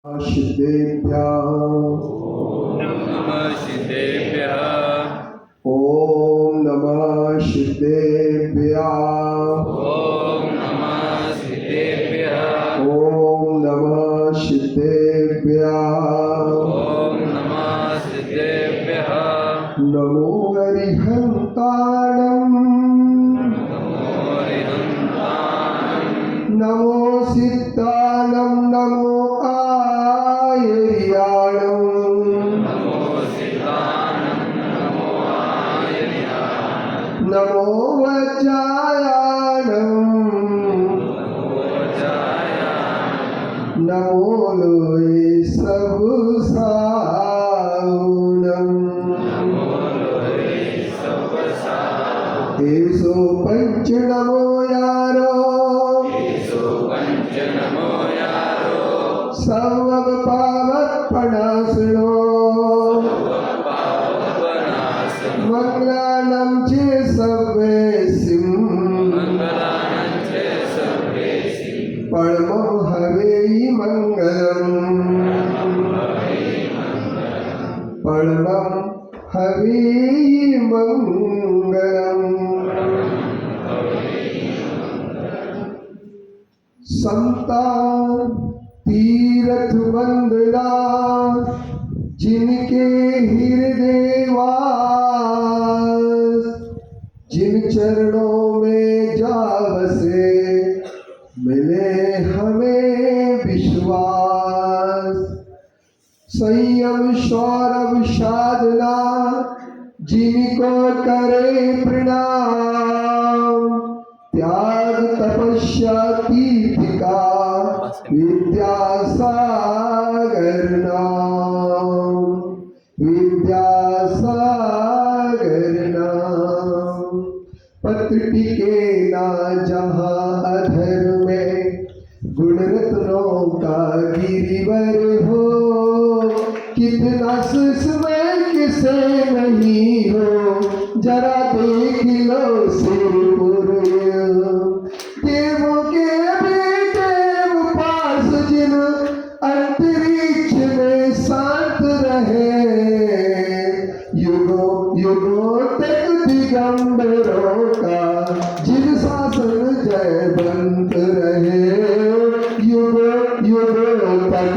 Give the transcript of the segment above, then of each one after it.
सिद्धेभ्यः नमः सिद्धेभ्यः ॐ नमः सिद्धेभ्यः ॐ नमः सिद्धेभ्यः ॐ नमः सिद्धेभ्यः ॐ नमः सिद्धेभ्यः नमो हरिहन्ताणं नमो हरिहन्ताणं नमो सिद्धाणं नमो आयर्याणं नमो सिद्धानं नमो आयर्याणं नमो वज्रायाणं नमो वज्रायाणं नमो लोये सबसाऊणं नमो लोहे सवसा एसो पंच नमो यारो येषु पञ्च नमो यारो सर्व पावत्पणासनो पावनासनो मंगलानं चे सर्वेसिं मङ्गलानं च सर्वेषि परमं हवेहि मंगलम् परमं हवेहि मंगलम् संता तीर्थ वंदना जिनके हृदय वास जिन चरणों में जा बसे मिले हमें विश्वास संयम सौरभ साधना जिनको करे प्रणाम त्याग तपस्या तीर्थ का विद्यासागर नाम विद्यासागर नाम पत्र टिके ना जहाँ अधर में गुण रत्नों का गिरिवर हो कितना सुस्मय किसे नहीं हो जरा देख लो सिरपुर देवों के बेटे पास जिन अंतरिक्ष में शांत रहे युगों युगों तक दिगंबरों का जिन शासन जयवंत रहे युगों युगों तक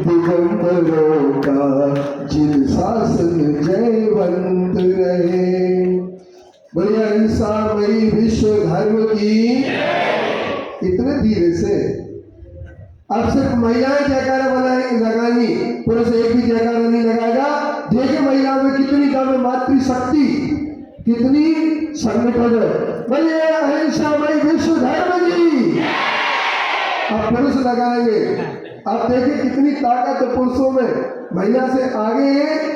दिगंबरों का जिन शासन जयवंत रहे। बोलिए अहिंसा मई विश्व धर्म की इतने धीरे से अब सिर्फ महिलाएं जयकारा लगाएंगी पुरुष एक भी जयकारा नहीं लगाएगा। देखिए महिलाओं में कितनी दम है मातृशक्ति कितनी संगठन है। बोलिए अहिंसा मई विश्व धर्म की। अब पुरुष लगाएंगे अब देखिए कितनी ताकत है पुरुषों में महिला से आगे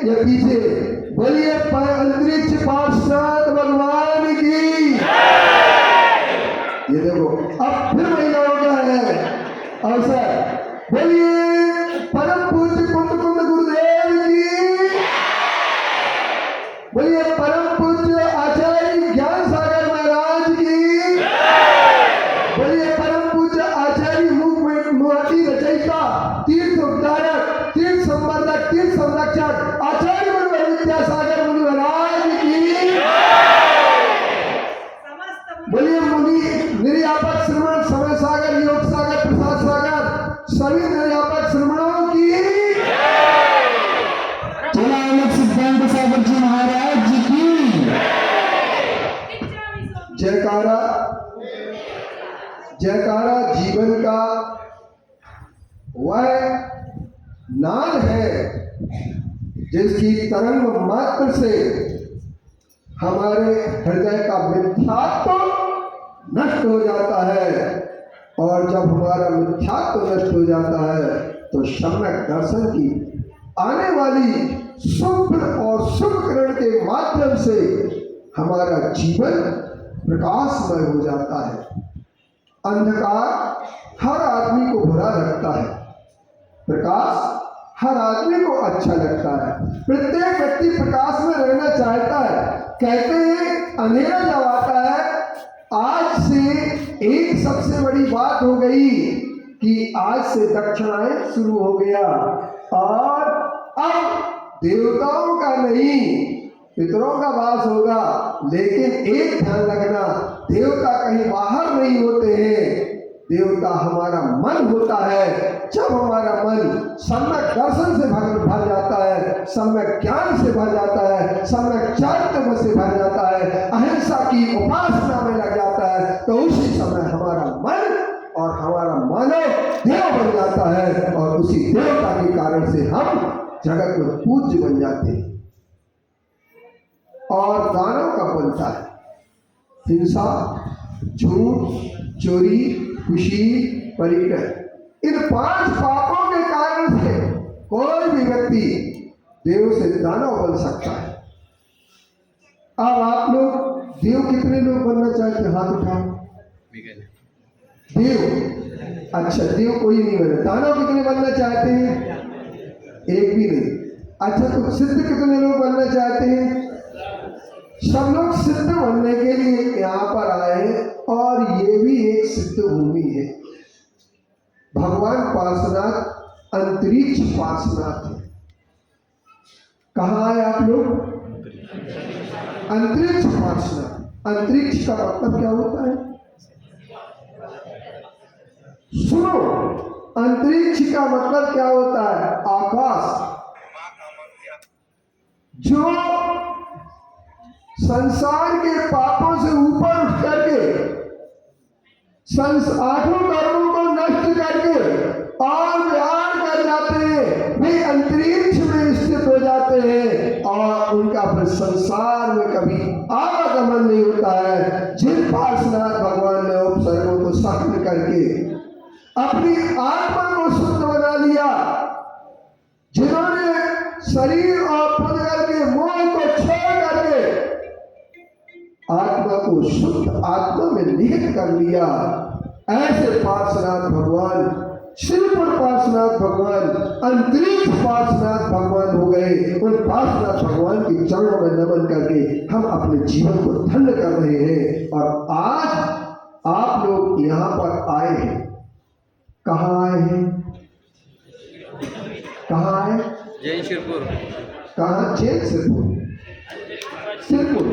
या पीछे। बोलिए अंतरिक्ष पार्षद भगवान की। ये देखो अब फिर महिलाओं का है अवसर। बोलिए परम पूज्य कुंद गुरुदेव की। बोलिए परम पूज्य आचार्य ज्ञान सागर महाराज की। बोलिए परम पूज्य आचार्य मुहाटी रचयिता तीर्थ उद्धारक तीर्थ संवर्धक तीर्थ संरक्षक आचार्य विद्यासागर मुनि महाराज की। बोलिए मुनि निर्यापक श्रमण समय सागर योग सागर प्रसाद सागर सभी निर्यापक श्रमणों की। चलानक सिद्धांत सागर जी महाराज जी की जयकारा। जयकारा जीवन का वह नाद है जिसकी तरंग मात्र से हमारे हृदय का मिथ्यात्व नष्ट हो जाता है और जब हमारा मिथ्यात्व नष्ट हो जाता है तो सम्यक दर्शन की आने वाली शुभ और शुभ किरण के माध्यम से हमारा जीवन प्रकाशमय हो जाता है। अंधकार हर आदमी को बुरा लगता है प्रकाश हर आदमी को अच्छा लगता है। प्रत्येक व्यक्ति प्रकाश में रहना चाहता है। कहते हैं अंधेरा जब आता है आज से एक सबसे बड़ी बात हो गई कि आज से दक्षिणायन शुरू हो गया और अब देवताओं का नहीं पितरों का वास होगा। लेकिन एक ध्यान रखना, देवता कहीं बाहर नहीं होते हैं, देवता हमारा मन होता है। जब हमारा मन सम्यक दर्शन से भर जाता है, सम्यक ज्ञान से भर जाता है, सम्यक चारित्र्य से भर जाता है, अहिंसा की उपासना में लग जाता है, तो उसी समय हमारा मन और हमारा मानव देव बन जाता है और उसी देवता के कारण से हम जगत में पूज्य बन जाते हैं। और दानव का बनता है हिंसा, झूठ, चोरी, खुशी, परिग्रह। इन 5 पापों के कारण से कोई भी व्यक्ति देव से दानव बन सकता है। अब आप लोग देव कितने लोग बनना चाहते हैं? हाथ उठाओ। देव, अच्छा देव कोई नहीं बने। दानव कितने बनना चाहते हैं? एक भी नहीं। अच्छा तो सिद्ध कितने लोग बनना चाहते हैं? सब लोग सिद्ध बनने के लिए यहाँ पर आए और ये भी एक सिद्ध भूमि है। भगवान पार्श्वनाथ अंतरिक्ष पार्श्वनाथ है। कहाँ आए आप लोग? अंतरिक्ष पार्श्वनाथ। अंतरिक्ष का मतलब क्या होता है? सुनो, अंतरिक्ष का मतलब क्या होता है? आकाश। जो संसार के पापों से ऊपर उठ करके 8 कर्मों को नष्ट करके और विहार कर जाते हैं, वे अंतरिक्ष में स्थित हो जाते हैं और उनका फिर संसार में कभी आवागमन नहीं होता है। जिन पार्श्वनाथ भगवान ने उपसर्गों को सहन करके अपनी आत्मा को शुद्ध बना लिया, जिन्होंने शरीर और पुद्गल के मोह को छोड़ करके आत्मा को शुद्ध आत्मा में निहित कर लिया, ऐसे पार्श्वनाथ भगवान, शिवपुर पार्श्वनाथ भगवान, अंतरिक्ष पार्श्वनाथ भगवान हो गए। उन पार्श्वनाथ भगवान के चरणों में नमन करके हम अपने जीवन को धन्य कर रहे हैं। और आज आप लोग यहाँ पर आए हैं। कहाँ आए हैं? कहाँ आए? जैन शिरपुर। कहाँ? जैन शिरपुर। शिरपुर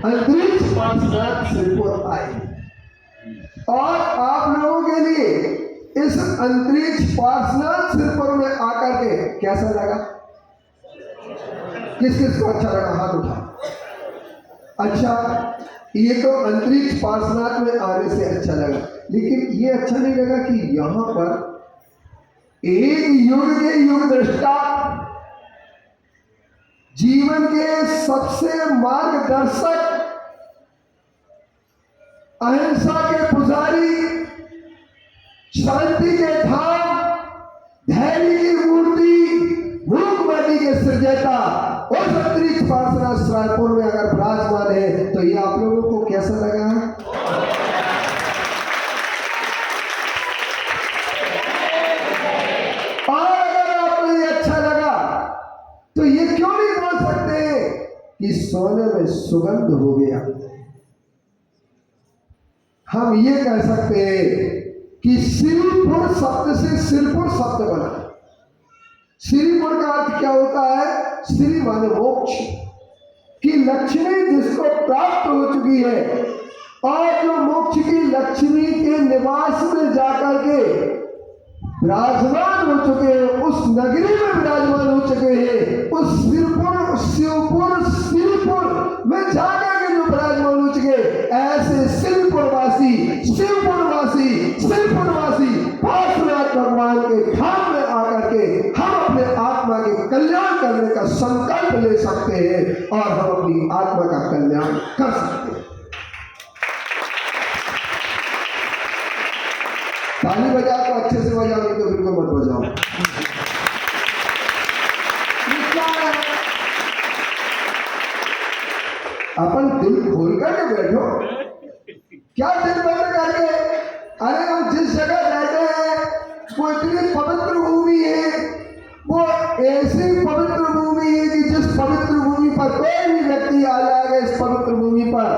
अंतरिक्ष पार्श्वनाथ शिरपुर आए और आप लोगों के लिए इस अंतरिक्ष पार्श्वनाथ शिरपुर में आकर के कैसा लगा? किस किस को अच्छा लगा? हाथ उठा। अच्छा, ये तो अंतरिक्ष पार्श्वनाथ में आने से अच्छा लगा, लेकिन ये अच्छा नहीं लगा कि यहाँ पर एक युग के युग दृष्टा, जीवन के सबसे मार्गदर्शक, अहिंसा के पुजारी, शांति के धाम, धैर्य की मूर्ति, भूखमरी के सृजता उस अंतरिक्ष पार्श्वनाथ श्रायपुर में अगर विराजमान है तो ये आप लोगों को कैसा लगा? और अगर आपको ये अच्छा लगा तो ये क्यों नहीं बोल सकते कि सोने में सुगंध हो गया? हम ये कह सकते हैं कि श्रीपुर शब्द से सिरपुर शब्द बना। श्रीपुर का अर्थ क्या होता है? श्री माने मोक्ष की लक्ष्मी जिसको प्राप्त हो चुकी है और जो मोक्ष की लक्ष्मी के निवास में जाकर के विराजमान हो चुके हैं, उस नगरी में विराजमान हो चुके हैं, उस शिवपुर में जाकर के जो विराजमान हो चुके, ऐसे शिवपुरवासी पार्श्वनाथ भगवान के धाम में आकर के हम अपने आत्मा के कल्याण करने का संकल्प ले सकते हैं और हम अपनी आत्मा का कल्याण कर सकते हैं। ताली बजाओ तो अच्छे से बजाओ, नहीं तो बिल्कुल मत बजाओ। अपन दिल खोल करके बैठो, क्या दिल बंद करके? अरे हम जिस जगह बैठे हैं वो इतनी पवित्र भूमि है, वो ऐसी पवित्र भूमि है कि जिस पवित्र भूमि पर कोई भी व्यक्ति आ जाएगा इस पवित्र भूमि पर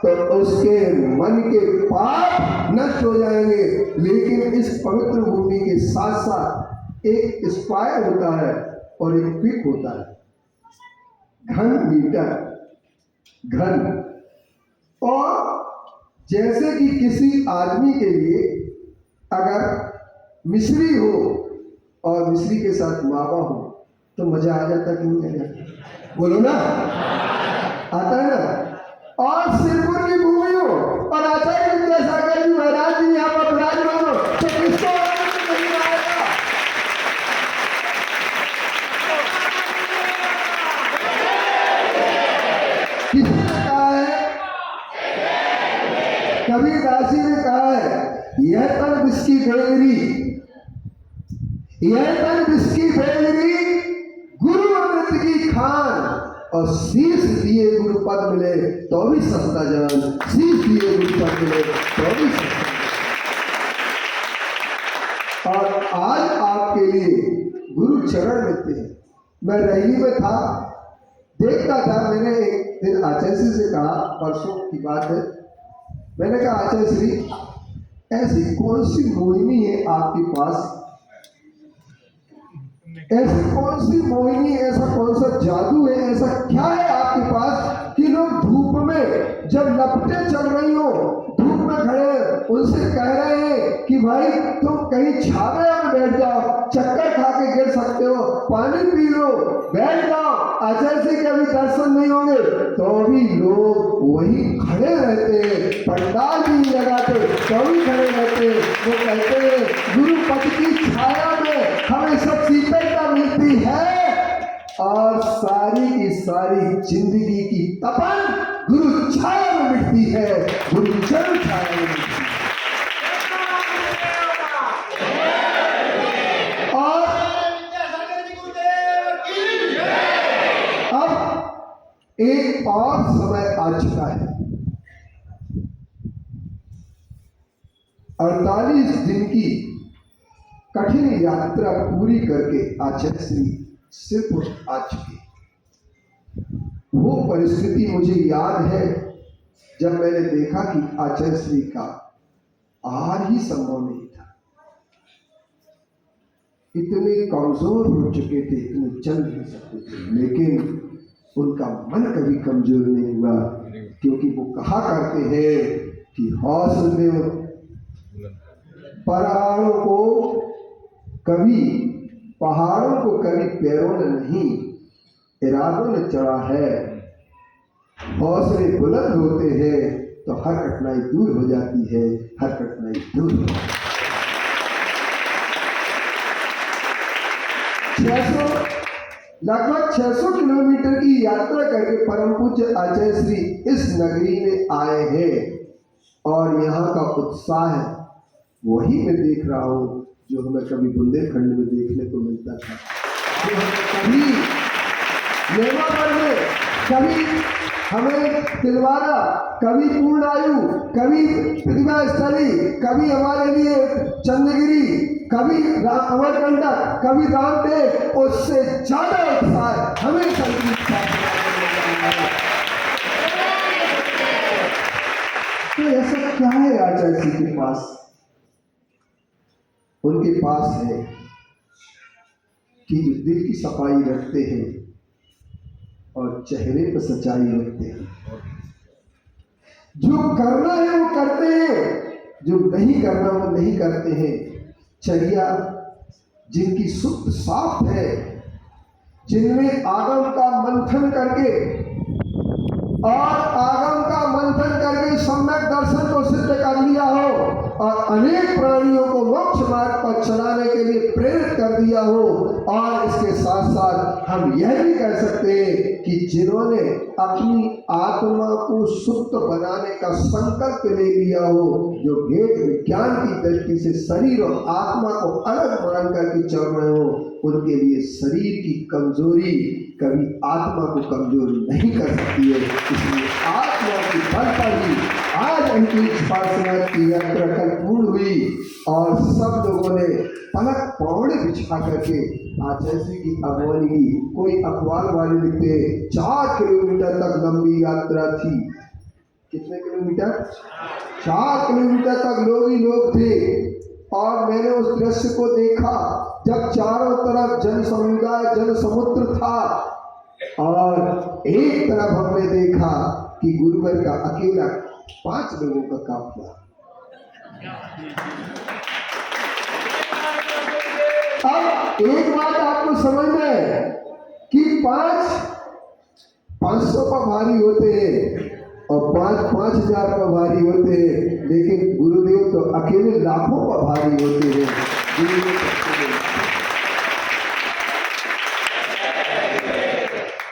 तो उसके मन के पाप नष्ट हो जाएंगे, लेकिन इस पवित्र भूमि के साथ साथ एक स्पायर होता है और एक पिक होता है, घन मीटर, घन। और जैसे कि किसी आदमी के लिए अगर मिश्री हो और मिश्री के साथ मावा हो तो मजा आ जाता कि नहीं आ जाता? बोलो ना, आता है ना। और सिरपुर की भूमि हो और आचार्य विद्यासागर जी महाराज जी यहाँ पर विराजमान हो तो किसको आनंद नहीं आएगा? किसने कहा है? कबीर दासी ने कहा है, यह तन बिस्की बेलरी, यह तन बिस्की बेलरी, गुरु अमृत की खान, और शीश दिए गुरु पद मिले तो भी सस्ता जान, शीश दिए गुरु पद मिले तो भी सस्ता। और आज आपके लिए गुरु चरण लेते हैं। मैं रैली में था, देखता था, मैंने एक दिन आचार्य से कहा, परसों की बात है, मैंने कहा आचार्य श्री ऐसी कौन सी मोहिनी है आपके पास, ऐसी कौन सी मोहिनी, ऐसा कौन सा जादू है, ऐसा क्या है आपके पास कि लोग धूप में जब लपटे चल रही हो, धूप में खड़े उनसे कह रहे हैं कि भाई तुम कहीं छावे में बैठ जाओ, चक्कर खा के गिर सकते हो, पानी पी लो, बैठ जाओ, आचार्य से कभी दर्शन नहीं होंगे, तो भी लोग वही खड़े रहते हैं, पंडाल भी लगाते तो भी खड़े रहते। वो कहते हैं गुरु पद की छाया में हमें सब शीतलता मिलती है और सारी की सारी जिंदगी की तपन गुरु छाया में मिटती है, गुरु चरण छाया में मिटती है। और अब एक और समय आ चुका है, 48 दिन की कठिन यात्रा पूरी करके आचार्य श्री सिरपुर आ चुके। वो परिस्थिति मुझे याद है जब मैंने देखा कि आचार्य श्री का आहार ही संभव नहीं था, इतने कमजोर हो चुके थे, इतने चल नहीं सकते थे, लेकिन उनका मन कभी कमजोर नहीं हुआ, क्योंकि वो कहा करते हैं कि हौसले पहाड़ों को कभी पैरों ने नहीं, इरादों ने चढ़ा है। हौसले बुलंद होते हैं तो हर कठिनाई दूर हो जाती है, हर कठिनाई दूर हो जाती है। लगभग 600 किलोमीटर की यात्रा करके परम पूज्य आचार्य श्री इस नगरी में आए हैं और यहाँ का उत्साह है वही मैं देख रहा हूँ जो हमें कभी बुंदेलखंड में देखने को मिलता था, जो हमें कभी नेवागढ़ में, कभी हमें तिलवारा, कभी पूर्णायु, कभी प्रतिभा स्थली, कभी हमारे लिए चंद्रगिरी, कभी अमरकंटक, कभी रामटेक, उससे ज्यादा उत्साह हमें संगीत। तो ऐसा क्या है आचार्य जी के पास? उनके पास है कि जो दिल की सफाई रखते हैं और चेहरे पर सच्चाई रखते हैं, जो करना है वो करते हैं, जो नहीं करना वो नहीं करते हैं। चर्या जिनकी शुद्ध साफ है, जिनमें आगम का मंथन करके सम्यक दर्शन को सिद्ध कर लिया हो और अनेक प्राणियों को मोक्ष मार्ग पर चलाने के लिए प्रेरित कर दिया हो। और इसके साथ साथ हम यह भी कह सकते हैं कि जिन्होंने अपनी आत्मा को शुद्ध बनाने का संकल्प ले लिया हो, जो भेद विज्ञान की दृष्टि से शरीर और आत्मा को अलग मान करके चल रहे हो, उनके लिए शरीर की कमजोरी कभी आत्मा को कमजोर नहीं कर सकती है। इसलिए आत्मा की बल पर ही आज अंतरिक्ष पार्श्वनाथ की यात्रा कल पूर्ण हुई और सब लोगों ने पलक पौड़े बिछा करके आचार्य जी की अगवानी की। कोई अखबार वाले लिखते 4 किलोमीटर तक लंबी यात्रा थी। कितने किलोमीटर? 4 किलोमीटर तक लोग ही लोग थे। और मैंने उस दृश्य को देखा जब चारों तरफ जन समुदाय, जन समुद्र था, और एक तरफ हमने देखा कि गुरुवर का अकेला 5 लोगों का काफिला। अब एक बात आपको समझ में कि 500 पर भारी होते हैं और 5,000 पर भारी होते हैं, लेकिन गुरुदेव तो अकेले लाखों पर भारी होते हैं।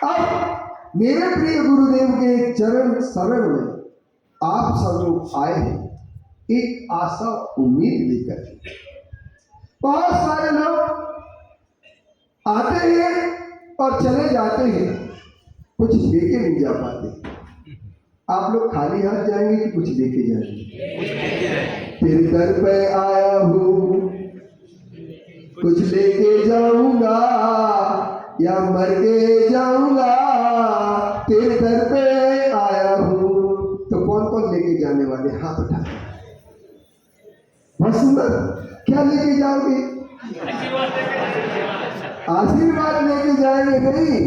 अब मेरे प्रिय गुरुदेव के चरण शरण में आप सब लोग आए हैं एक आशा उम्मीद लेकर के। बहुत सारे लोग आते हैं और चले जाते हैं, कुछ लेके नहीं जा पाते। आप लोग खाली हाथ जाएंगे कि कुछ लेके जाएंगे? तेरे दर पे आया हूँ, कुछ लेके जाऊंगा या मर के जाऊंगा। तेरे दर पे आया हूँ। तो कौन कौन लेके जाने वाले? हाथ उठा। बहुत सुंदर। क्या लेके जाओगे? आशीर्वाद लेके जाएंगे? नहीं,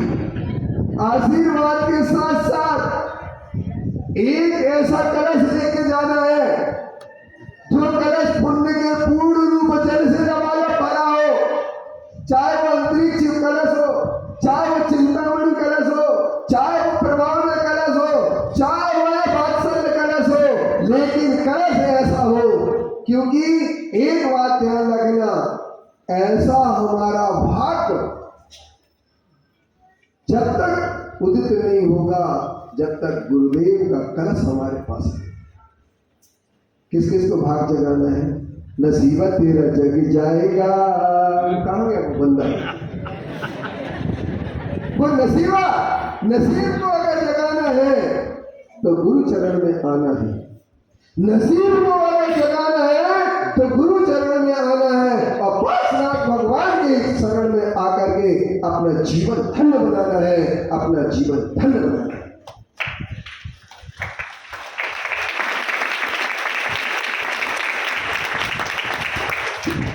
आशीर्वाद के साथ साथ एक ऐसा कलश लेके जाना है जो कलश पुण्य के पूर्ण रूप जल से भरा हो। चाहे वो अंतरिक्ष कलश हो, चाहे वो चिंतामणि कलश हो, चाहे वो प्रभाव में कलश हो, चाहे वो वात्सल्य कलश हो, लेकिन कलश ऐसा हो। क्योंकि एक बात ध्यान रखना, ऐसा हमारा भाग्य जब तक उदित नहीं होगा जब तक गुरुदेव का कलश हमारे पास है। किस किस को भाग जगाना है? नसीबत तेरा जग जाएगा। कहाँ गया वो बंदा? वो नसीब को अगर जगाना है तो गुरु चरण में आना है। नसीब को अगर जगाना है तो गुरु चरण में आना है और पार्श्वनाथ भगवान के शरण में आकर के अपना जीवन धन्य बनाना है, अपना जीवन धन्य बनाना है।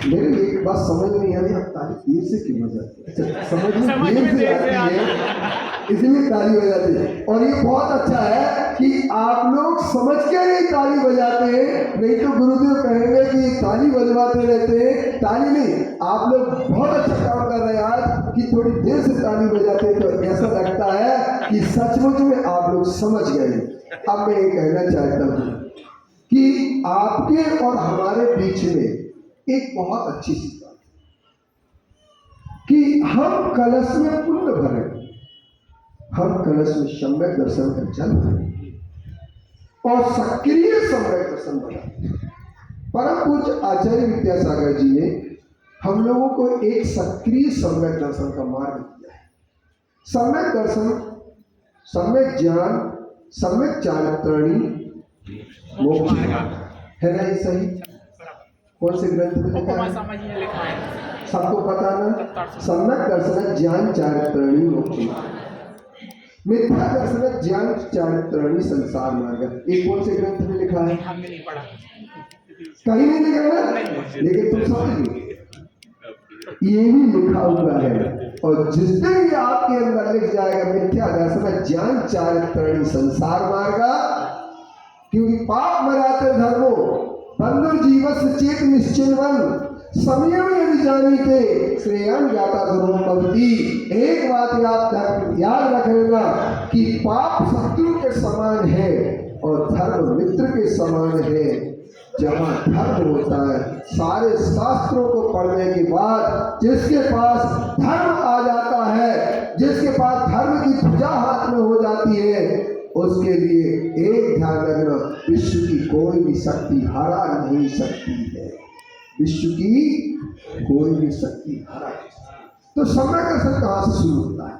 मेरी एक बात समझ नहीं आ रही, आप ताली देर से क्यों बजाते? अच्छा, समझ में देर से आती है इसलिए ताली बजाते हैं। और ये बहुत अच्छा है कि आप लोग समझ के नहीं ताली बजाते हैं, नहीं तो गुरुदेव कहेंगे कि ताली बजवाते रहते हैं। ताली नहीं, आप लोग बहुत अच्छा काम कर रहे हैं आज कि थोड़ी देर से ताली बजाते हैं, तो ऐसा लगता है कि सचमुच में आप लोग समझ गए। अब मैं ये कहना चाहता हूँ कि आपके और हमारे बीच में एक बहुत अच्छी सी बात कि हम कलश में पुण्य भरें, हम कलश में सम्यक दर्शन का जल भरें और सक्रिय सम्यक दर्शन बनाएं। परम पूज्य आचार्य विद्यासागर जी ने हम लोगों को एक सक्रिय सम्यक दर्शन का मार्ग दिया है। सम्यक दर्शन, सम्यक ज्ञान, सम्यक चारित्रणी मोक्ष है ना? ये सही कौन से ग्रंथ में लिखा है? सबको पता ना? सम्यक दर्शन ज्ञान चारित्रणी मोक्ष, मिथ्या दर्शन ज्ञान चारित्रणी संसार मार्ग। ये कौन से ग्रंथ में लिखा है? हमने नहीं पढ़ा, कहीं नहीं लिखा ना, लेकिन तुम समझ ये भी लिखा हुआ है। और जिस दिन ये आपके अंदर लिख जाएगा मिथ्या दर्शन ज्ञान चारित्रणी संसार मार्ग, क्योंकि पाप मराते धर्मो बंधु जीवस चेत निश्चिन्वन समयम यदि जानीते श्रेयं जाता धर्मो भवति। एक बात याद रख लेना कि पाप शत्रु के समान है और धर्म मित्र के समान है। जहाँ धर्म होता है, सारे शास्त्रों को पढ़ने के बाद जिसके पास धर्म आ जाता है, जिसके पास धर्म की ध्वजा हाथ में हो जाती है, उसके लिए एक ध्यान रखना, विश्व की कोई भी शक्ति हरा नहीं सकती है। विश्व की कोई भी शक्ति हरा नहीं सकती। तो सम्यक दर्शन कहाँ से शुरू होता है?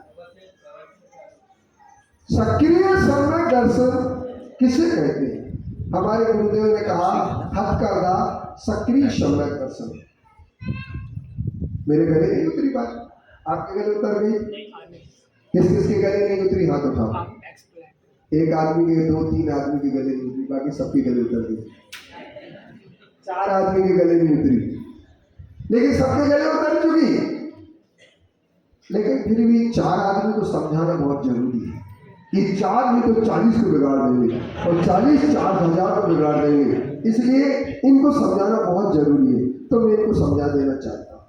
सक्रिय सम्यक दर्शन किसे कहते हैं? हमारे गुरुदेव ने कहा हथकरघा सक्रिय सम्यक दर्शन। मेरे गले नहीं उतरी बात? आपके गले उतर गई? किस किस के गले नहीं उतरी? हाथ उठाओ। एक आदमी के, 2-3 आदमी के गले नहीं उतरी, बाकी सबके गले उतर गए। 4 आदमी के गले में उतरी, लेकिन सबके गले उतर चुकी। लेकिन फिर भी 4 आदमी को समझाना बहुत जरूरी है कि 4 नहीं तो 40 को बिगाड़ देंगे और 40 4,000 को बिगाड़ देंगे, इसलिए इनको समझाना बहुत जरूरी है। तो मैं इनको समझा देना चाहता हूं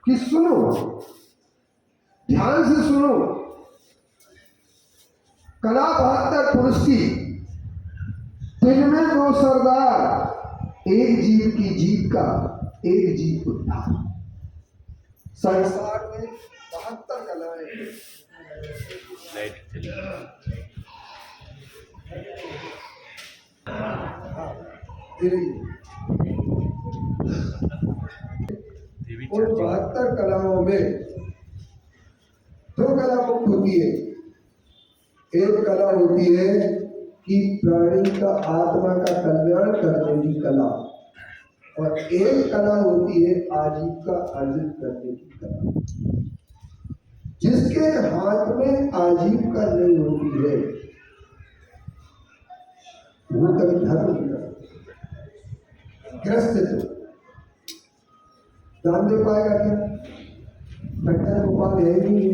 कि सुनो, ध्यान से सुनो। कला 72 पुरुष की, जिनमें 2 सरदार, एक जीव की जीत का, एक जीव उद्धार। संसार में 72 कलाएं। उन 72 कलाओं में 2 कला मुक्त होती है। एक कला होती है कि प्राणी का आत्मा का कल्याण करने की कला, और एक कला होती है आजीविका अर्जित करने की कला। जिसके हाथ में आजीविका नहीं होती है वो कभी धर्म नहीं कर सकता। ग्रस्त दान दे पाएगा क्या? डॉक्टर गोपाल है ही नहीं।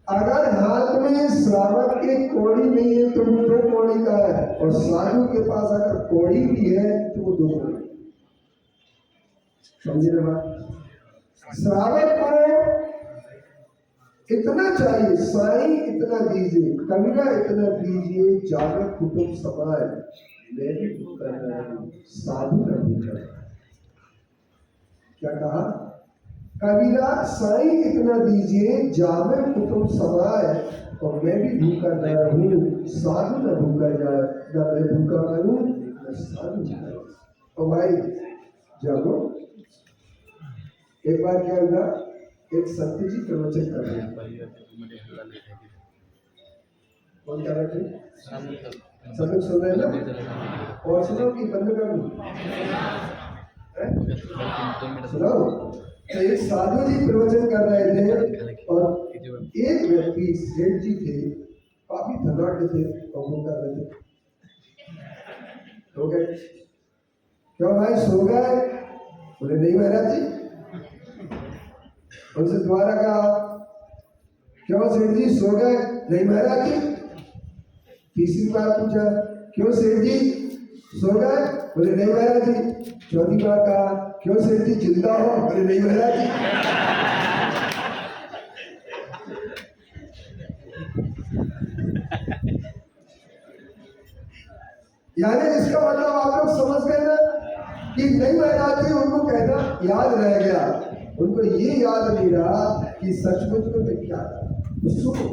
अगर हाथ में श्रावक की कौड़ी नहीं है तो वो 2 कौड़ी का है, और साधु के पास अगर कौड़ी भी है तो वो 2 कौड़ी। समझे ना बात? श्रावक को इतना चाहिए, साईं इतना दीजिए, कबीरा इतना दीजिए, जागृत कुटुंब समाज मैं भी कुछ कर रहा हूं, साधु का भी कर रहा है। क्या कहा? कबीरा साईं इतना दीजिए, जागृत कुटुंब समाज, और मैं भी भूखा रहा हूँ, साधु न भूखा जाए, न मैं भूखा करूँ न साधु जाए। और भाई जागो। एक बार क्या हुआ, एक संत जी प्रवचन कर रहे हैं। कौन कर रहे थे? सब लोग सुन रहे हैं ना? और सुनो कि बंद कर दूं? सुनो। तो एक साधु जी प्रवचन कर रहे थे, और एक व्यक्ति सेठ जी थे, काफी धनाढ़ थे, और वो कर रहे थे। हो गए? क्यों भाई सो गए? बोले नहीं महाराज जी। उनसे दोबारा कहा, क्यों सेठ जी सो गए? नहीं महाराज जी। तीसरी बार पूछा, क्यों सेठ जी सो गए? बोले नहीं महाराज जी। चौथी बार कहा, क्यों सेठ जी जिंदा हो? बोले नहीं महाराज जी। यानी इसका मतलब आप लोग समझ गए ना कि नहीं महाराज जी उनको कहना याद रह गया, उनको ये याद नहीं रहा कि सचमुच में मैं क्या था। सुनो,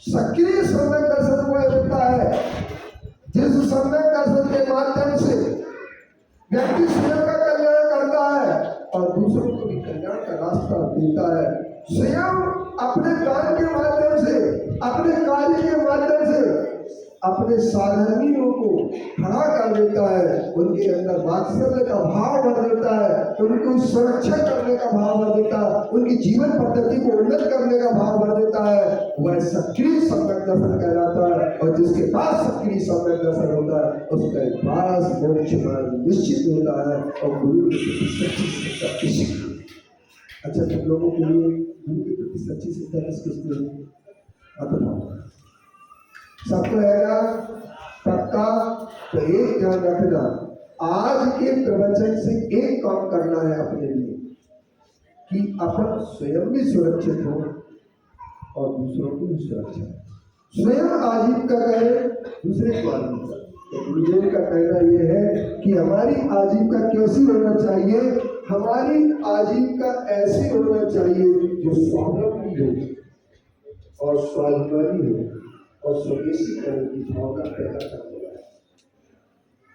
सक्रिय सम्यक दर्शन वो होता है जिस सम्यक दर्शन के माध्यम से व्यक्ति स्वयं का कल्याण करता है और दूसरों को भी कल्याण का रास्ता देता है। स्वयं अपने दान के माध्यम से, अपने कार्य के माध्यम से अपने साधर्मियों को खड़ा कर देता है, उनके अंदर वात्सल्य का भाव भर देता है, उनको सुरक्षा करने का भाव भर देता है, उनकी जीवन पद्धति को उन्नत करने का भाव भर देता है। वह सक्रिय सम्यक दर्शन कहलाता है, और जिसके पास सक्रिय सम्यक दर्शन होता है उसके पास मोक्ष मार्ग निश्चित होता है और गुरु के प्रति सच्ची श्रद्धा किसी। अच्छा, तुम लोगों के लिए गुरु के प्रति सच्ची श्रद्धा किसको? सबको रहेगा पक्का। तो एक ध्यान रखना, आज के प्रवचन से एक काम करना है अपने लिए कि अपन स्वयं भी सुरक्षित हो और दूसरों को भी सुरक्षित। स्वयं आजीविका करें, दूसरे को आजीविका। तो गुरुदेव का कहना यह है कि हमारी आजीविका कैसी होना चाहिए? हमारी आजीविका ऐसी होना चाहिए जो स्वावलंबी हो और स्वाभिमानी हो और स्वदेशी करने की भावना पैदा करने वाला है।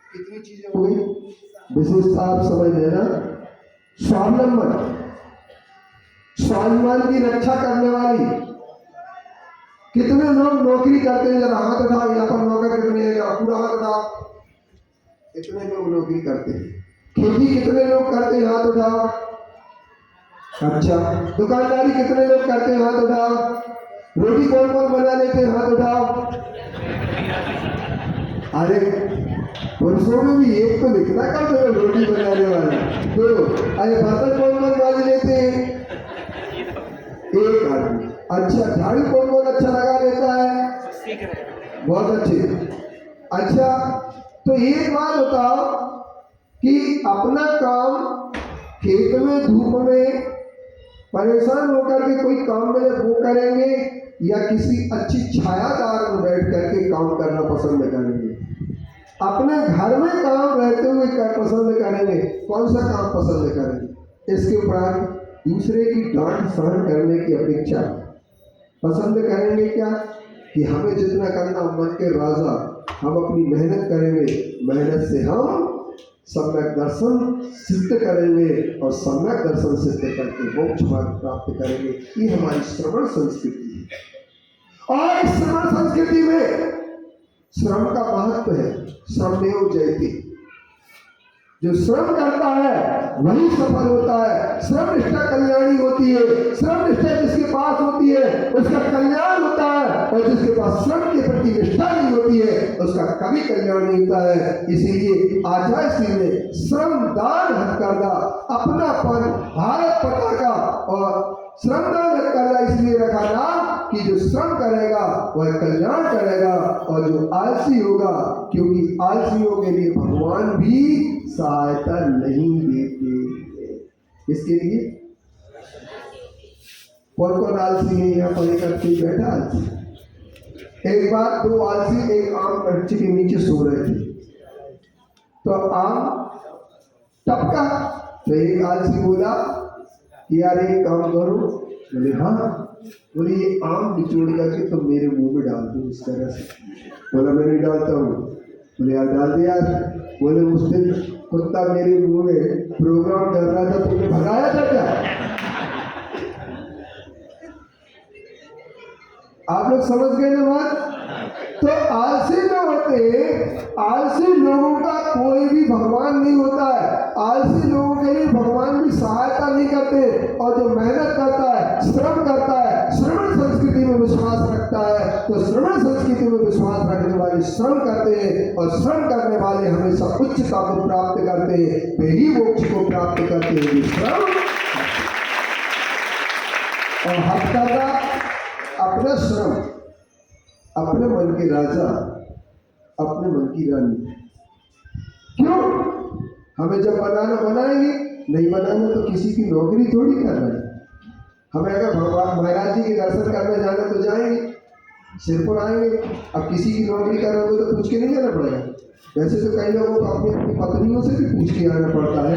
कितनी चीजें हो गई, विशेषता आप समझ लेना। स्वावलंबन, स्वाभिमान की रक्षा करने वाली। कितने लोग नौकरी करते हैं? जरा हाथ उठाओ, यहाँ पर नौकरी करने हैं, पूरा हाथ उठाओ। कितने लोग नौकरी करते हैं? खेती कितने लोग करते हैं? हाथ उठाओ। अच्छा, दुकानदारी कितने लोग करते हैं? हाथ उठाओ। रोटी कौन कौन बना लेते हैं? हाथ उठाओ। अरे पुरुषों में भी एक तो लिखना कम से कम रोटी बनाने वाला, दो। अरे बर्तन कौन कौन मांज लेते हैं? एक आदमी। अच्छा, झाड़ू कौन कौन अच्छा लगा लेता है? बहुत अच्छे। अच्छा, तो एक बात बताओ कि अपना काम खेत में धूप में परेशान होकर के कोई काम मिले वो करेंगे, या किसी अच्छी छायादार में बैठ करके काम करना पसंद करेंगे? अपने घर में काम रहते हुए क्या पसंद करेंगे? कौन सा काम पसंद करेंगे? इसके उपरांत दूसरे की डांट सहन करने की अपेक्षा पसंद करेंगे क्या कि हमें जितना करना मन के राजा, हम अपनी मेहनत करेंगे, मेहनत से हम सम्यक दर्शन सिद्ध करेंगे और सम्यक दर्शन सिद्ध करके मोक्ष मार्ग प्राप्त करेंगे। ये हमारी श्रवण संस्कृति है। और इस श्रवण संस्कृति में श्रम का महत्व है। श्रमेव जयते, जो श्रम करता है वही सफल होता है। श्रम निष्ठा कल्याणी होती है। श्रम निष्ठा जिसके पास होती है उसका कल्याण होता है, और जिसके पास श्रम के प्रति निष्ठा नहीं होती है उसका कभी कल्याण नहीं होता है। इसीलिए आचार्य में श्रम दान हथकरघा, अपनापन भारत पताका, और श्रमदान हथकरघा इसलिए रखा नाम कि जो श्रम करेगा वह कल्याण करेगा, और जो आलसी होगा, क्योंकि आलसियों के लिए भगवान भी सहायता नहीं देते। इसके लिए कौन कौन आलसी है यहाँ पर? करके बैठा आलसी। एक बार दो आलसी एक आम वृक्ष के नीचे सो रहे थे, तो आम टपका, तो एक आलसी बोला कि यार एक काम करो। बोले हाँ। बोले ये आम निचोड़ करके तो मेरे मुंह में डाल दो इस तरह से। बोला मैं नहीं डालता हूँ। बोले यार डाल दे यार। बोले उस दिन कुत्ता मेरे मुंह में प्रोग्राम कर रहा था, तुमने भगाया था क्या? आप लोग समझ गए ना बात? तो आलसी जो होते, आलसी लोगों का कोई भी भगवान नहीं होता है। आलसी लोगों के लिए भगवान भी सहायता नहीं करते, और जो मेहनत करता है, श्रम करता है, श्रवण संस्कृति में विश्वास रखता है, तो श्रवण संस्कृति में विश्वास रखने वाले श्रम करते हैं, और श्रम करने वाले हमेशा उच्चता को प्राप्त करते हैं, वे ही मोक्ष को प्राप्त करते हैं। श्रम और हथकरघा अपना श्रम, अपने मन के राजा, अपने मन की रानी। क्यों? हमें जब बनाना बनाएंगे, नहीं बनाना तो किसी की नौकरी थोड़ी करना है। हमें अगर भगवान महाराज जी के दर्शन करने जाना तो जाएंगे, सिर पर आएंगे। अब किसी की नौकरी कर रहे हो तो पूछ के नहीं जाना पड़ेगा। वैसे तो कई लोगों को अपनी अपनी पत्नियों से भी पूछ के आना पड़ता है।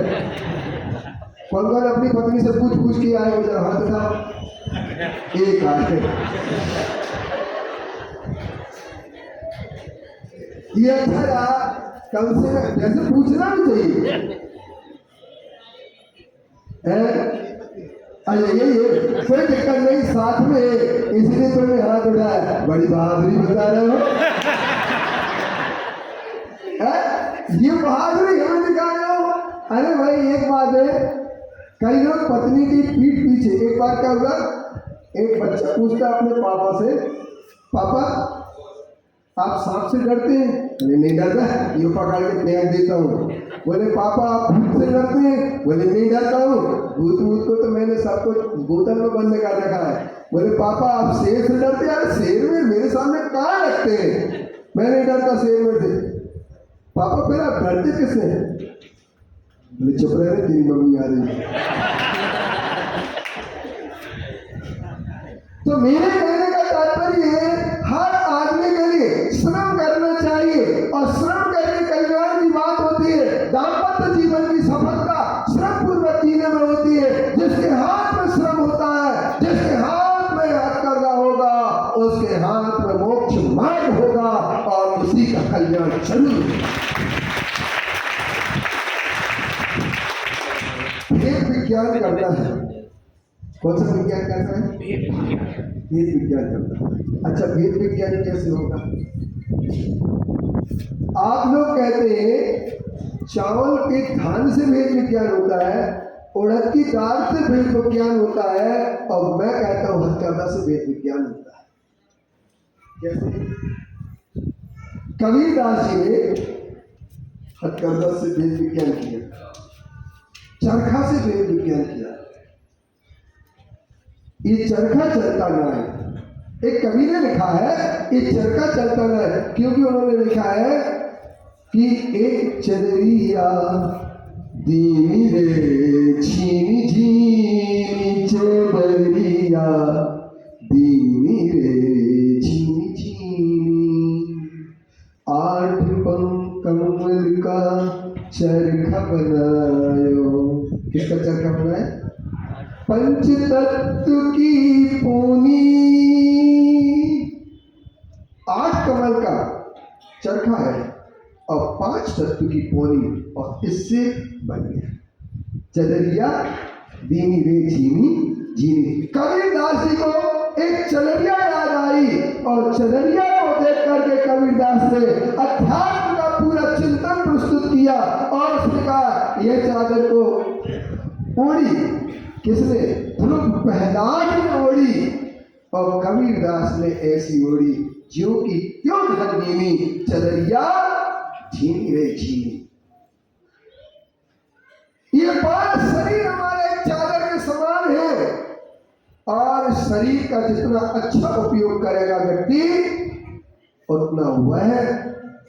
कौन कौन अपनी पत्नी से पूछ के आए हो? जरा हाथ उठाओ। एक आए। ये अच्छा रहा, कम से कम जैसे पूछना भी चाहिए। ये कोई दिक्कत नहीं, साथ में इसलिए तुमने हाथ उठाया, बड़ी बहादुरी बता रहे हो। ये बहादुरी हमें दिखा रहे हो। अरे भाई एक बात है, कई लोग पत्नी की पीठ पीछे। एक बार क्या हुआ, एक बच्चा पूछता अपने पापा से, पापा आप सांप से डरते हैं? नहीं डरता, ये पकड़ के फेंक देता हूँ। बोले पापा आप भूत से डरते हैं? बोले नहीं डरता हूँ, भूत को तो मैंने सबको बोतल में बंद कर रखा है। बोले पापा आप शेर से डरते हैं? अरे शेर में मेरे सामने कहाँ रखते हैं, मैं नहीं डरता शेर में से। पापा फिर आप डरते किससे हैं? बोले चुप रहे, तेरी मम्मी आ रही है। तो मेरे कहने का तात्पर्य है, हर आदमी के लिए श्रम करना चाहिए, और श्रम करके कल्याण की बात होती है। दाम्पत्य जीवन की सफलता श्रम पूर्वक जीने में होती है। जिसके हाथ में श्रम होता है, जिसके हाथ में हथकरघा होगा, उसके हाथ में मोक्ष मार्ग होगा, और उसी का कल्याण जरूर होगा। भेद विज्ञान करता है। कौन सा विज्ञान करता है? भेद विज्ञान करता है। अच्छा, भेद विज्ञान कैसे होगा? आप लोग कहते हैं चावल के धान से भेद विज्ञान होता है, उड़द की दाल से भेद विज्ञान होता है, और मैं कहता हूँ हथकरघा से भेद विज्ञान होता है। कैसे? कबीरदास जी ने हथकरघा से वेद विज्ञान किया, चरखा से वेद विज्ञान किया। ये चरखा चलता न है, एक कवि ने लिखा है ये चरखा चलता न है, क्योंकि उन्होंने लिखा है कि एक चररिया दीनी रे झीनी झीनी चररिया दीनी रे झीनी झीनी, 8 पंख कमल का चरखा बनायो। किसका चरखा बनाया? पंच तत्व की पूनी, 8 कमल का चरखा है और 5 तत्व की पोनी, और इससे बन गया चदरिया दीनी रे झीनी झीनी। कबीरदास जी को एक चदरिया याद आई और चदरिया को देख करके कबीरदास ने अध्यात्म का पूरा चिंतन प्रस्तुत किया और उसने कहा यह चादर को ओढ़ी किसने? ध्रुव प्रहलाद ने ओढ़ी, और कबीरदास ने ऐसी ओढ़ी जो कि क्यों धनीनी चदरिया झीनी रे झीनी। ये 5 शरीर हमारे चादर के समान है, और शरीर का जितना अच्छा उपयोग करेगा व्यक्ति उतना वह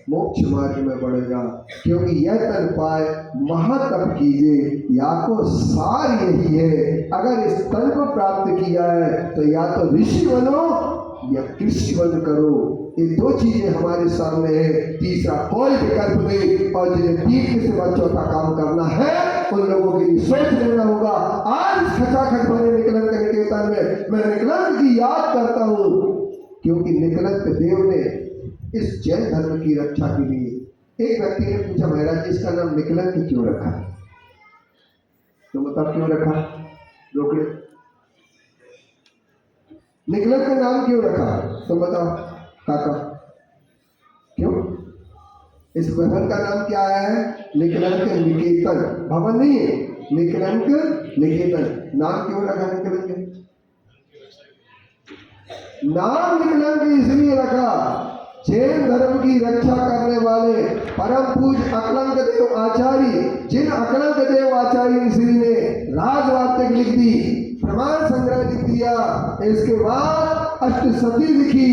मोक्ष मार्ग में बढ़ेगा। क्योंकि यह तन पाए महातप कीजिए, या को सार यही है, अगर इस तन को प्राप्त किया है तो या तो ऋषि बनो या कृषि बन करो। ये 2 चीजें हमारे सामने है, तीसरा कोई विकल्प नहीं। और जिन्हें 3 के सिवा चौथा काम करना है उन लोगों के लिए सोच लेना होगा। आज खचाखच भरे निकलंक निकेतन में मैं निकलंक की याद करता हूँ, क्योंकि निकलंक देव ने इस जैन धर्म की रक्षा के लिए, एक व्यक्ति ने पूछा महाराज जी इसका नाम निकलंक क्यों रखा? तो बताओ क्यों रखा? रोकड़े निकलंक का नाम क्यों रखा? तो बताओ काका क्यों? इस भवन का नाम क्या है? निकलंक निकेतन। भवन नहीं है, निकलंक निकेतन। नाम क्यों रखा निकलंक? नाम निकलंक इसलिए रखा, जैन धर्म की रक्षा करने वाले परम पूज्य अकलंक देव आचार्य, जिन अकलंक देव आचार्य श्री ने राजवार्तिक लिख दी, प्रमाण संग्रह लिख दिया, इसके बाद अष्टसती लिखी,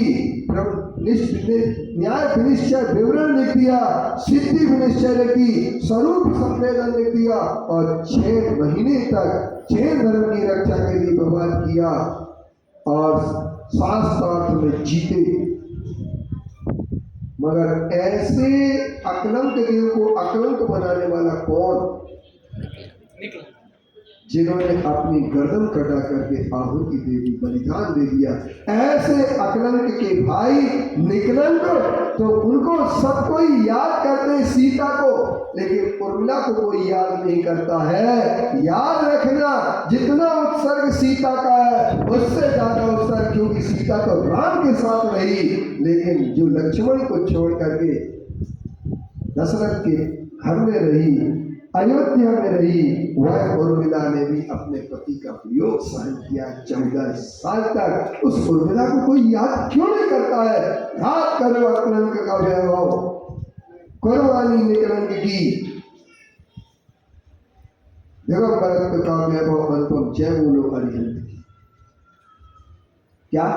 न्याय विनिश्चय विवरण लिख दिया, सिद्धि विनिश्चय लिख दी, स्वरूप संवेदन लिख दिया, और 6 महीने तक जैन धर्म की रक्षा के लिए व्यवहार किया और शास्त्रार्थ में जीते। मगर ऐसे अकलंक देव को अकलंक बनाने वाला कौन? जिन्होंने अपनी गर्दन कटा करके आहुति दे दी, बलिदान दे दिया। ऐसे अकलंक के भाई निकलंक, तो उनको सब कोई याद करते हैं सीता को, लेकिन उर्मिला को कोई याद नहीं करता है। याद रखना, जितना उत्सर्ग सीता का है उससे ज्यादा उत्सर्ग, क्योंकि सीता तो राम के साथ रही, लेकिन जो लक्ष्मण को छोड़ करके दशरथ के घर में रही, अयोध्या में रही, वह उर्मिला ने भी अपने पति का वियोग सहन किया 14 साल तक। उस उर्मिला को कोई याद क्यों नहीं करता है? याद करो अकलंक का वैभव, कुर्बानी निकलंक की, दिगंबरत्व का वैभव, अनुपम जय बोलो अरिहंत की। क्या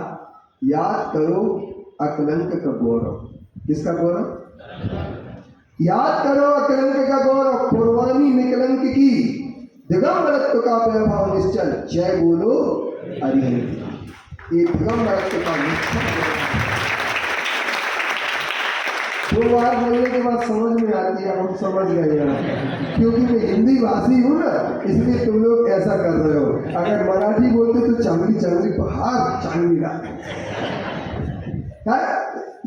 याद करो अकलंक का गौरव? किसका गौरव? याद करो अकलंक का गौरव, कुर्बानी निकलंक की, दिगंबरत्व का वैभव निश्चल, जय बोलो अरिहंत। ये दिगंबरत्व का निश्चल 2 बार बोलने के बाद समझ में आती है, हम समझ गए यार, क्योंकि मैं हिंदी भाषी हूँ ना, इसलिए तुम लोग ऐसा कर रहे हो। अगर मराठी बोलते तो चांगली चांगली बाहर चांगली ला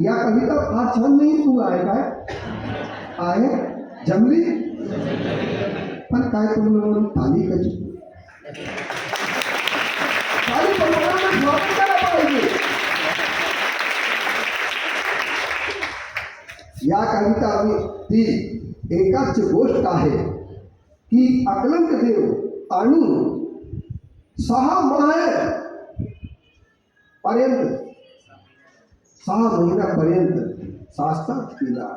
या कविता आज छंद नहीं हुआ है काय आए जंगली, पण काय तुम लोगों ने ताली का ताली बनवाना में स्वागत करा पाएंगे। या कविता में ती एकाच गोष्ट आहे की अकलंक देव आणि 6 महिन्यापर्यंत शास्त्रात केला,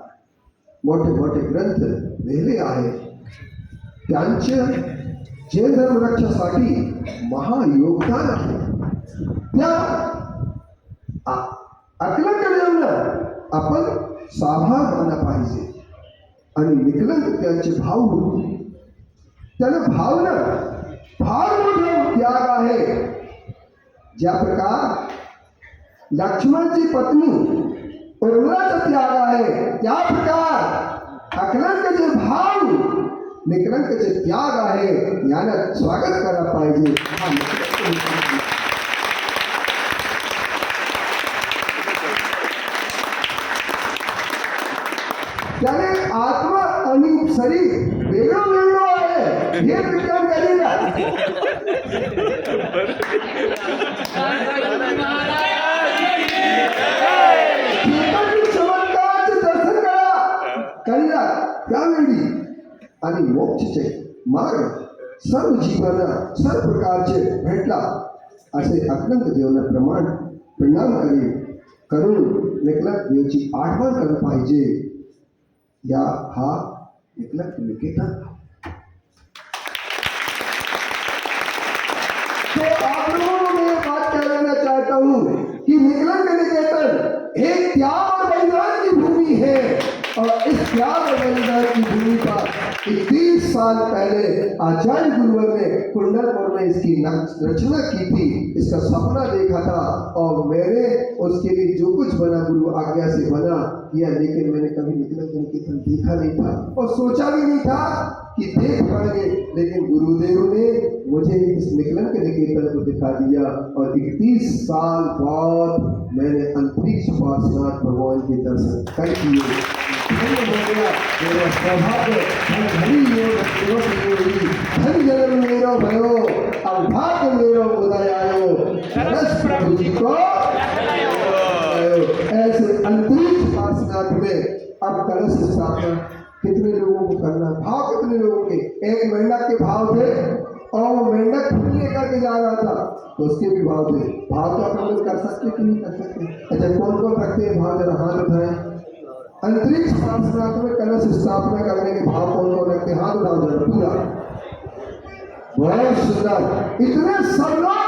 मोठे मोठे ग्रंथ लिहिले आहेत. त्यांचे जैन धर्मरक्षासाठी महायोगदान आहे. त्या अकलंकदेवना आपण साभार मानला पाहिजे. आणि निकलंक त्यांचे भाऊ, त्याला भावना फार मोठा त्याग आहे. ज्या प्रकार लक्ष्मणची पत्नी उर्मिलाचा त्याग आहे, त्या प्रकार अकलंकचे भाव निकलंकचे त्याग आहे. याला स्वागत करायला पाहिजे. त्याने आत्मा आणि शरीर वेगळं वेगळं आहे हे विज्ञान करेगा. चमत्काराचे दर्शन करीला त्यावेळी आणि मोक्षचे मार्ग सर्व जीवांना सर्व प्रकारचे भेटला असे अकलंक देवना प्रणाम करून निकलंक देवची आठवण करत पाहिजे. या हा निकलंक निकेतन. तो आप लोगों को मैं बात कहना चाहता हूँ कि निकलंक निकेतन एक त्याग और बलिदान की भूमि है. और इस त्याग और बलिदान की भूमि पर 30 साल पहले आचार्य गुरुवर ने कुंडलपुर में इसकी रचना की थी. इसका सपना देखा था और मैंने उसके लिए जो कुछ बना गुरु आज्ञा से बना किया. लेकिन मैंने कभी निकलंक निकेतन देखा नहीं था और सोचा भी नहीं था कि देख पाएंगे. लेकिन गुरुदेव ने मुझे इस निकलंक निकेतन को दिखा दिया और 31 साल बाद मैंने अंतरिक्ष पार्श्वनाथ भगवान के दर्शन कर दिए. मेरा सौभाग्य धन जन्म मेरो भयो अभाग्य मेरो उदय आयो रस प्रभु जी को ऐसे अंतरिक्ष पार्श्वनाथ में अब कलश स्थापना कितने लोगों को करना. भाव कितने लोगों के. एक मेंढक के भाव थे और वो मेंढक खुद लेकर के जा रहा था तो उसके भी भाव थे. भाव तो अपन कर सकते कि नहीं कर सकते. अच्छा कौन कौन रखते हैं भाव, जरा हाथ उठाएं. अंतरिक्ष पार्श्वनाथ में कलश स्थापना करने के भाव कौन कौन रखते हैं, हाथ उठाओ जरा पूरा. बहुत सुंदर. इतने सब लोग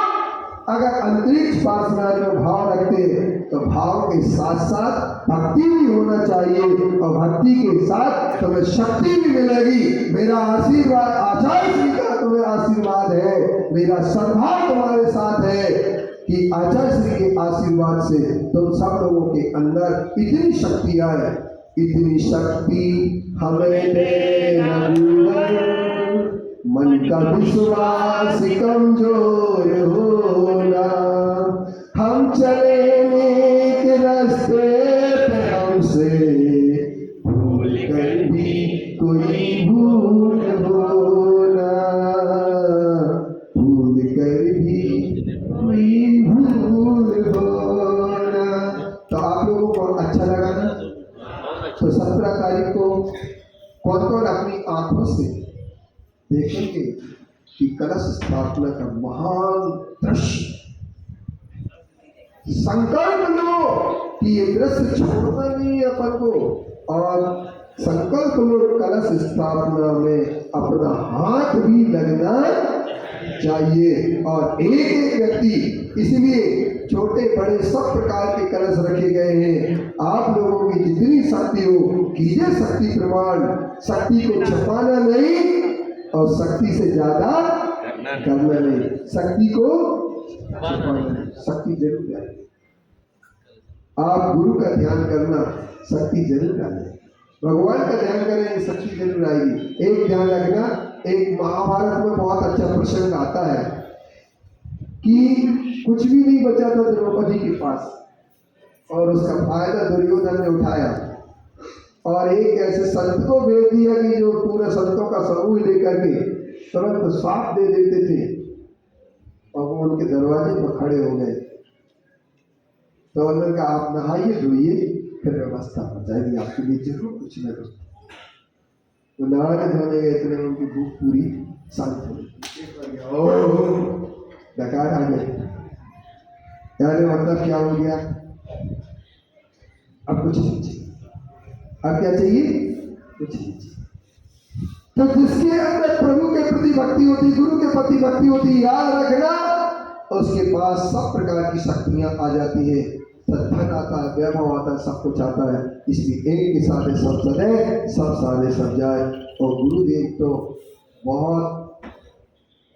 अगर अंतरिक्ष पार्श्वनाथ में भाव रखते तो भाव के साथ साथ भक्ति भी होना चाहिए और भक्ति के साथ तुम्हें शक्ति भी मिलेगी. मेरा आशीर्वाद आचार्य श्री का तुम्हें आशीर्वाद है. मेरा सद्भाव तुम्हारे साथ है कि आचार्य श्री के आशीर्वाद से तुम सब लोगों के अंदर इतनी शक्ति आए. इतनी शक्ति हमें देना गुरुवर, मन का विश्वास कमजोर होना. हम चले नेक रास्ते पे हमसे भूल कर भी कोई भूल होना. भूल कर भी कोई भूल होना. तो आप लोगों को अच्छा लगा ना. तो 17 तारीख को कौन कौन अपनी आंखों से देखेंगे कि कलश स्थापना का महान दृश्य. संकल्प लो कि ये दृश्य छोड़ना नहीं है अपन को और संकल्प लो कलश स्थापना में अपना हाथ भी लगना चाहिए. और एक एक व्यक्ति, इसलिए छोटे बड़े सब प्रकार के कलश रखे गए हैं. आप लोगों की जितनी शक्ति हो कीजिए शक्ति प्रमाण. शक्ति को छुपाना नहीं और शक्ति से ज्यादा करना नहीं. शक्ति को छुपाना नहीं. शक्ति जरूर डालें. आप गुरु का ध्यान करना, शक्ति जरूर डालें. भगवान का ध्यान करें, शक्ति जरूर आएगी. एक ध्यान रखना, एक महाभारत में बहुत अच्छा प्रसंग आता है कि कुछ भी नहीं बचा था द्रौपदी के पास और उसका फायदा दुर्योधन ने उठाया और एक ऐसे संत को भेज दिया कि जो पूरे संतों का समूह लेकर के तुरंत साफ दे देते थे और वो उनके दरवाजे पर खड़े हो गए. तो उन्होंने कहा आप नहाइए धोइए फिर व्यवस्था हो जाएगी, आपके लिए जरूर कुछ न कुछ. तो नहाने धोने गए, इतने उनकी भूख पूरी शांत हो गई. डकार आ गए. यार मतलब क्या हो गया, अब कुछ नहीं. अब क्या चाहिए? कुछ नहीं चाहिए। तो जिसके अंदर प्रभु के प्रति भक्ति होती, गुरु के प्रति भक्ति होती, याद रखना उसके पास सब प्रकार की शक्तियां आ जाती है, धन आता है, वैभव आता है, सब कुछ आता है। इसलिए एक के साथ सब चले, सब सारे सब जाए। और गुरुदेव तो बहुत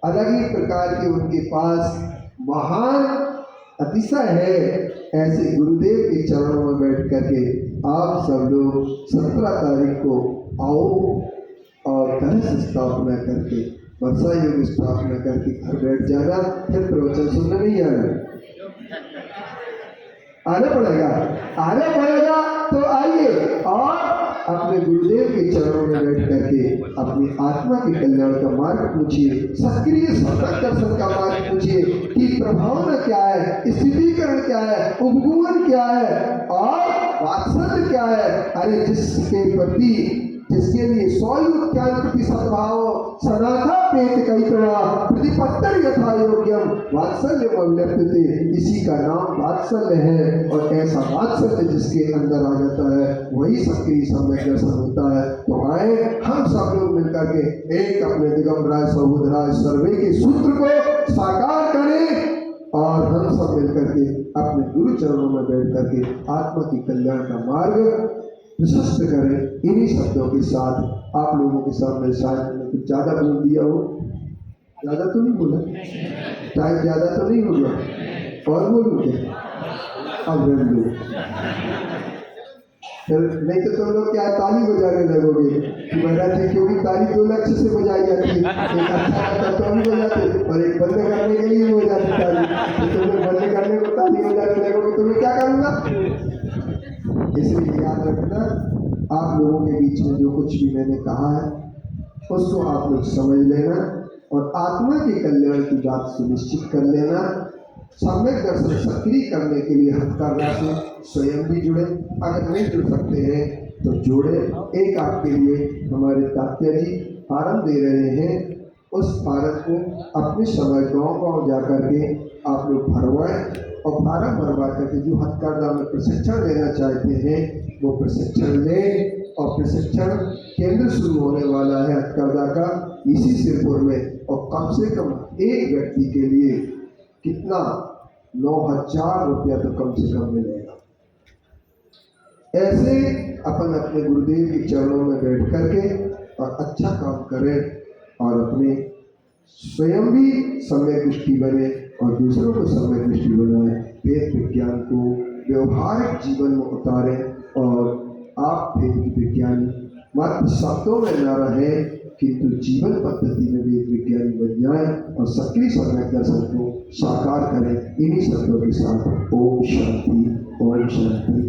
अलग ही प्रकार के उनके पास महान अतिशय है। ऐसे गुरुदेव के चरणों में बैठ करके आप सब लोग 17 तारीख को आओ और कलश स्थापना करके, वर्षा योग स्थापना करके घर बैठ जाना, फिर प्रवचन सुनने नहीं आना। आना पड़ेगा तो आइए और अपने गुरुदेव के चरणों में बैठ करके अपनी आत्मा के कल्याण का मार्ग पूछिए, सक्रिय सतत दर्शन का मार्ग पूछिए कि प्रभावना क्या है, स्थितिकरण क्या है, उपगुण क्या है और वात्सल्य क्या है। अरे जिसके लिए 100% भाव सनाथा पेट कहितवा प्रतिपत्तर यथा योग्यम वात्सल्य अव्यक्तते, इसी का नाम वात्सल्य है। और ऐसा वात्सल्य जिसके अंदर आ जाता है वही सक्रिय सम्यक दर्शन होता है। तो आए हम सब लोग मिलकर के एक अपने दिगंबराय सहोदराय सर्वे के सूत्र को साकार करें और हम सब मिलकर के अपने गुरु चरणों में बैठ करके आत्मा की कल्याण का मार्ग प्रशस्त करें। इन्हीं शब्दों के साथ आप लोगों के सामने शायद मैंने कुछ ज़्यादा बोल दिया हो, ज़्यादा तो नहीं बोला, टाइम ज़्यादा तो नहीं हो गया, और बोलूँ क्या? अब रख दो, नहीं तो तुम लोग क्या ताली बजाने लगोगे कि महाराज जी, क्योंकि ताली 2 लक्ष्य से बजाई जाती है, एक अच्छा लगता तो नहीं बजाते और एक बंद करने के लिए हो जाती ताली। तो तुम्हें बंद करने को ताली बजाने लगोगे तो मैं क्या करूँगा? इसलिए याद रखना, आप लोगों के बीच में जो कुछ भी मैंने कहा है उसको आप लोग समझ लेना और आत्मा के कल्याण की बात सुनिश्चित कर लेना। सम्यक दर्शन सक्रिय करने के लिए हथकरघा से स्वयं भी जुड़े, अगर नहीं जुड़ सकते हैं तो जोड़े। एक आपके लिए हमारे तात्या जी फार्म दे रहे हैं, उस फार्म को अपने समय गाँव जा करके आप लोग भरवाएं और फार्म भरवा करके जो हथकरघा में प्रशिक्षण लेना चाहते हैं वो प्रशिक्षण लें। और प्रशिक्षण केंद्र शुरू होने वाला है हथकरघा का इसी सिरपुर में, और कम से कम एक व्यक्ति के लिए कितना 9,000 रुपया तो कम से कम मिलेगा। ऐसे अपन अपने गुरुदेव के चरणों में बैठ करके और अच्छा काम करें और अपने स्वयं भी सम्यक दृष्टि बने और दूसरों को सम्यक दृष्टि बनाए। वेद विज्ञान को व्यवहारिक जीवन में उतारें और आप वेद विज्ञानी मात्र शब्दों में न रहे किंतु जीवन पद्धति में वेद विज्ञानी बन जाए और सक्रिय सम्यक दर्शन को साकार करें। इन्हीं शब्दों के साथ ओम शांति, ओम शांति।